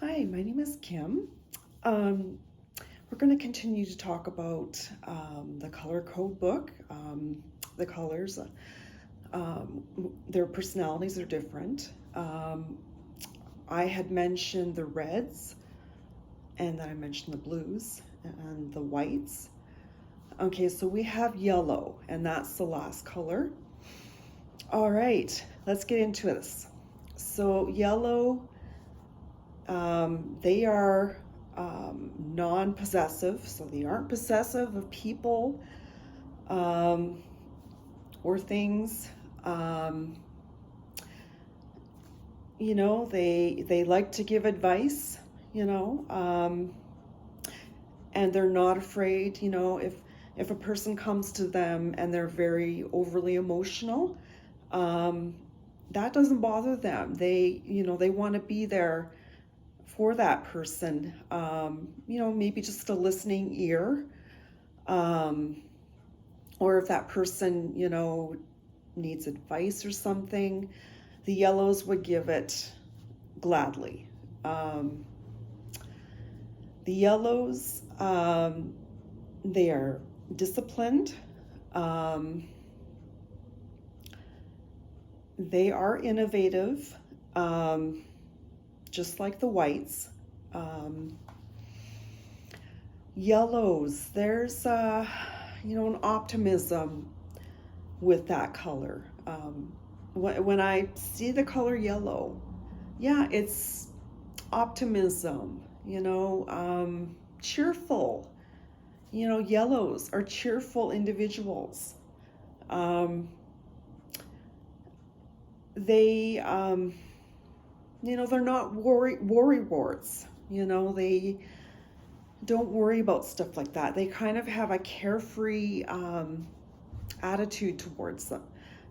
Hi, my name is Kim. Um, we're going to continue to talk about the color code book. The colors, um, their personalities are different. I had mentioned the reds, and then I mentioned the blues and the whites. Okay, so we have yellow, and that's the last color. All right, let's get into this. So, yellow. They are non-possessive, so they aren't possessive of people um, or things. Um, they like to give advice. You know, and they're not afraid. If a person comes to them and they're very overly emotional, um, that doesn't bother them. They want to be there for that person. Maybe just a listening ear. Um, or if that person, needs advice or something, the yellows would give it gladly. Um, the yellows, they are disciplined. Um, they are innovative, just like the whites. Um, Yellows, there's an optimism with that color. When I see the color yellow, yeah, it's optimism, cheerful. Yellows are cheerful individuals. Um, they, they're not worry warts. They don't worry about stuff like that. They kind of have a carefree attitude towards them,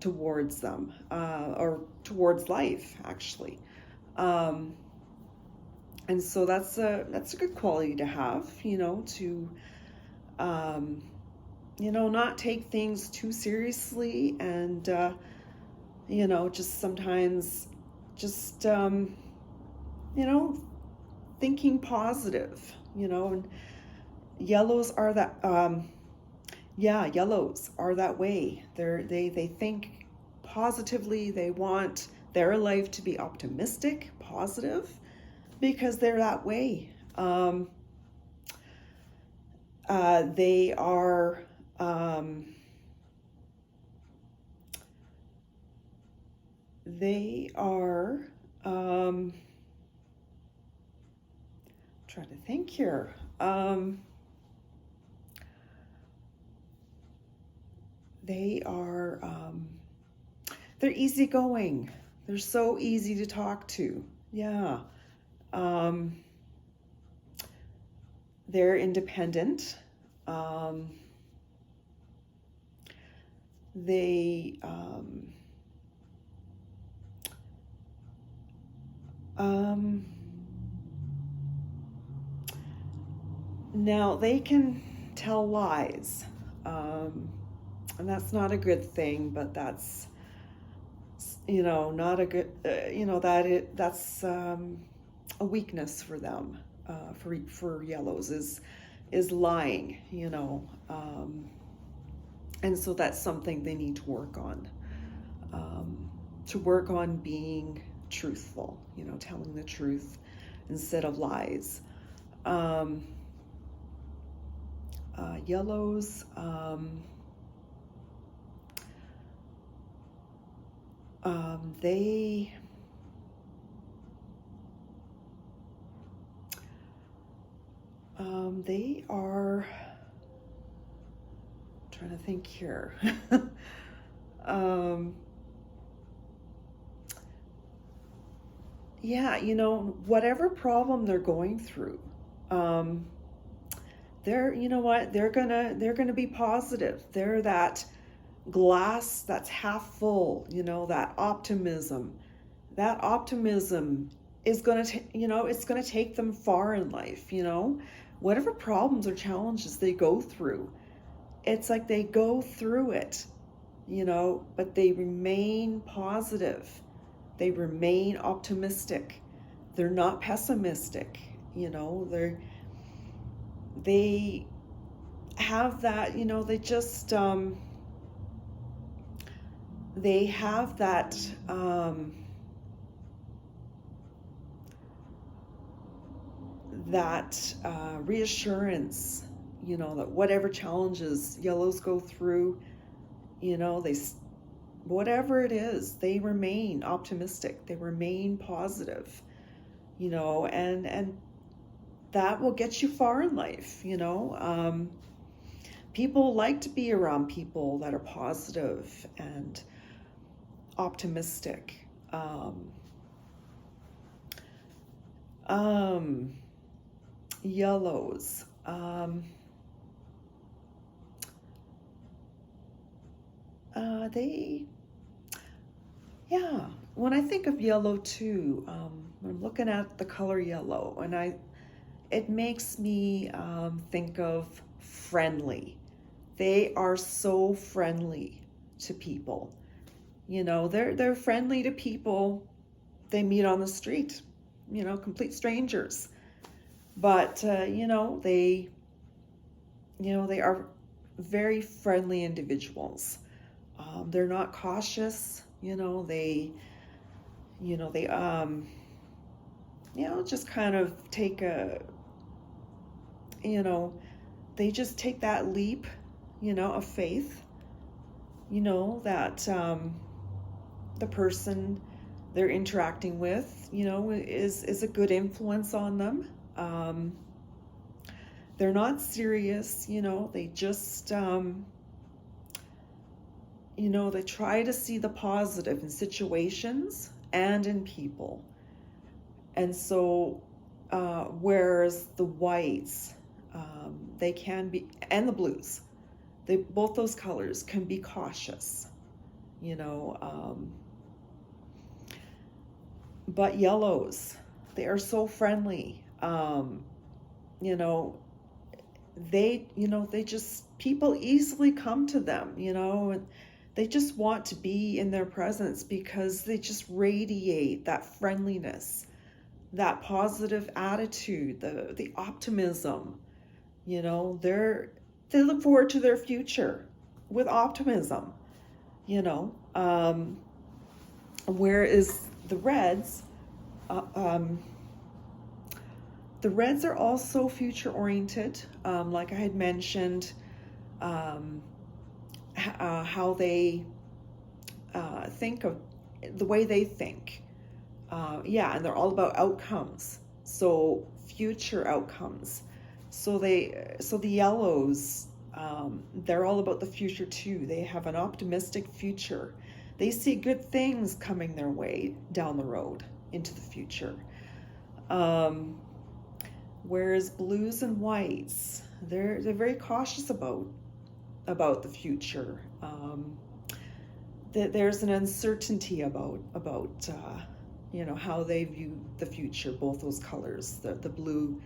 or towards life, actually. Um, and so that's a good quality to have, to um, not take things too seriously, and just sometimes just thinking positive, and yellows are that yellows are that way. They think positively. They want their life to be optimistic, positive, because they're that way. They are they are trying to think here. They are they're easygoing. They're so easy to talk to. Yeah. Um, they're independent. Um, they um, now they can tell lies, and that's not a good thing. But that's not a good. That's a weakness for them. For yellows is lying. And so that's something they need to work on. To work on being truthful, telling the truth instead of lies. Um, Yellows, they they are, I'm trying to think here. um, yeah, whatever problem they're going through, um, they're, they're gonna be positive. They're that glass that's half full, that optimism. That optimism is it's gonna take them far in life. Whatever problems or challenges they go through, it's like they go through it, but they remain positive. They remain optimistic. they're not pessimistic, they have that, they have that reassurance, that whatever challenges yellows go through, they, whatever it is, they remain optimistic, they remain positive, and that will get you far in life. People like to be around people that are positive and optimistic. Yellows. Yeah, when I think of yellow too, I'm looking at the color yellow, and it makes me think of friendly. They are so friendly to people. They're friendly to people they meet on the street, complete strangers. But they are very friendly individuals. They're not cautious. They just kind of take they just take that leap, of faith, that the person they're interacting with, is a good influence on them. They're not serious, they just, they try to see the positive in situations and in people. And so, whereas the whites, they can be, and the blues, both those colors can be cautious, but yellows, they are so friendly. They just, people easily come to them, and they just want to be in their presence because they just radiate that friendliness, that positive attitude, the optimism. They look forward to their future with optimism. Whereas the reds, are also future oriented, like I had mentioned, how they think of the way they think. And they're all about outcomes. So future outcomes. So the yellows, they're all about the future too. They have an optimistic future. They see good things coming their way down the road into the future. Whereas blues and whites, they're very cautious about the future. There's an uncertainty about how they view the future. Both those colors, the blues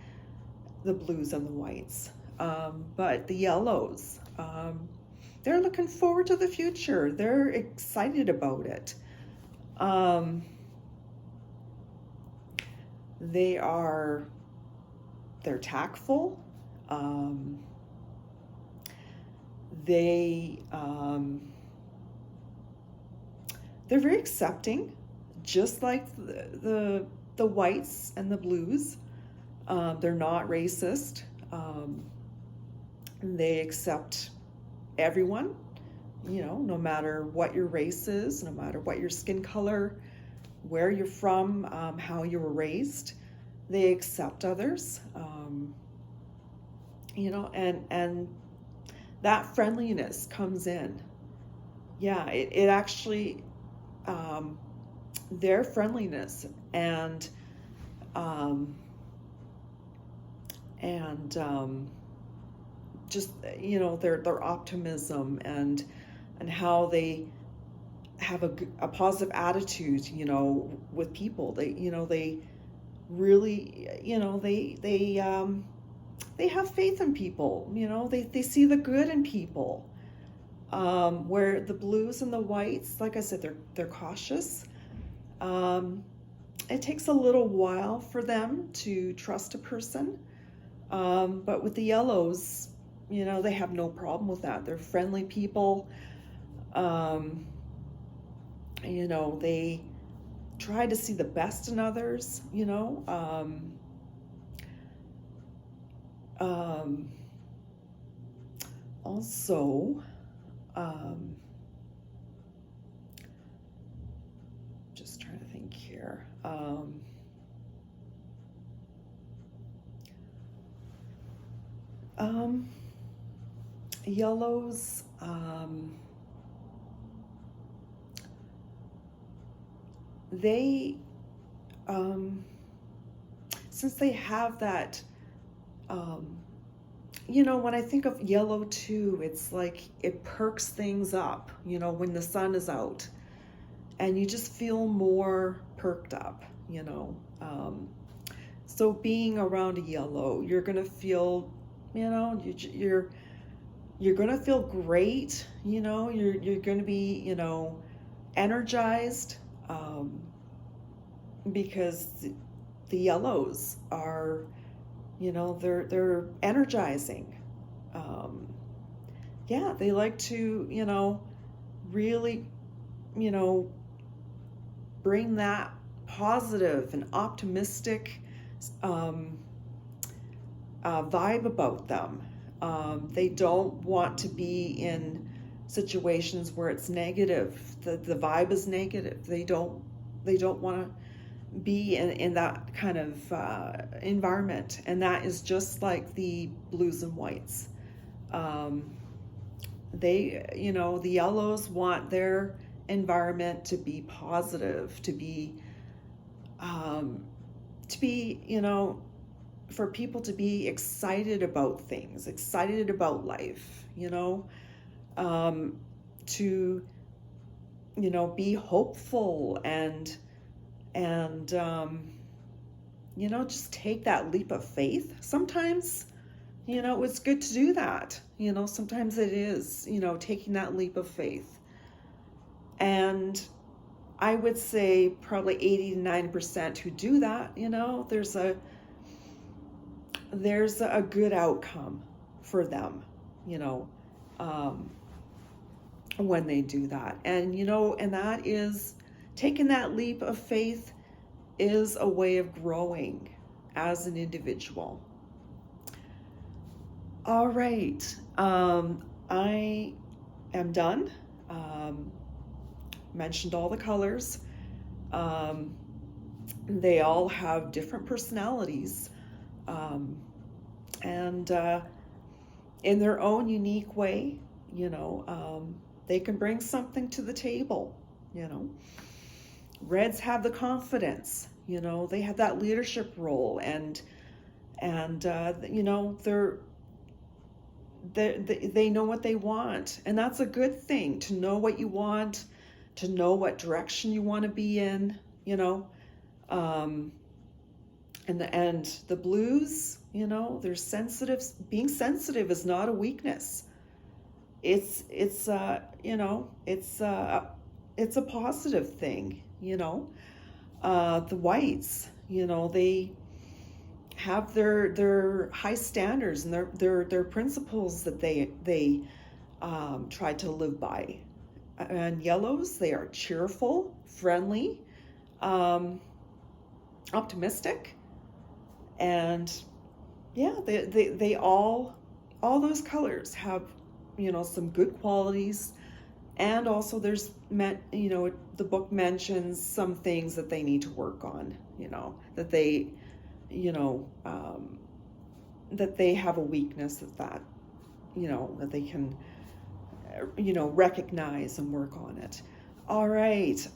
and the whites. But the yellows, they're looking forward to the future. They're excited about it. They're tactful. They're very accepting, just like the whites and the blues. They're not racist. They accept everyone, no matter what your race is, no matter what your skin color, where you're from, how you were raised. They accept others, and that friendliness comes in. Yeah, it actually, their friendliness and just their optimism and how they have a positive attitude, with people. They really, they have faith in people. They see the good in people. Where the blues and the whites, like I said, they're cautious. it takes a little while for them to trust a person. But with the yellows, you know, they have no problem with that. They're friendly people. You know, they try to see the best in others, you know. Also, just trying to think here. Yellows, they, since they have that, you know, when I think of yellow too, it's like it perks things up, you know, when the sun is out, and you just feel more perked up, you know. So being around a yellow, you're gonna feel, you know, you're gonna feel great, you know. You're gonna be, you know, energized, because the yellows are, you know, they're energizing. Yeah, they like to, you know, really, you know, bring that positive and optimistic vibe about them. They don't want to be in situations where it's negative. The vibe is negative. They don't want to be in that kind of environment, and that is just like the blues and whites. They, you know, the yellows want their environment to be positive, to be, you know, for people to be excited about things, excited about life, you know, to, you know, be hopeful and you know, just take that leap of faith. Sometimes, you know, it's good to do that. You know, sometimes it is, you know, taking that leap of faith. And I would say probably 80 to 90% who do that, you know, there's a good outcome for them, you know, when they do that. And, you know, and that is taking that leap of faith is a way of growing as an individual. All right, I am done. Mentioned all the colors. They all have different personalities, and in their own unique way, you know, they can bring something to the table, you know. Reds have the confidence, you know, they have that leadership role, and you know, they know what they want, and that's a good thing, to know what you want, to know what direction you want to be in, you know. And the blues, you know, they're sensitive. Being sensitive is not a weakness. It's you know, it's a positive thing, you know. The whites, you know, they have their high standards and their principles that they try to live by. And yellows, they are cheerful, friendly, optimistic, and yeah, they all those colors have, you know, some good qualities. And also there's, you know, the book mentions some things that they need to work on, you know, that they, you know, that they have a weakness that, you know, that they can, you know, recognize and work on it. All right.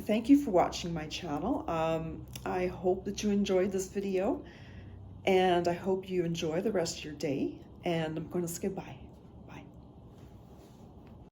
Thank you for watching my channel. I hope that you enjoyed this video, and I hope you enjoy the rest of your day, and I'm going to say goodbye.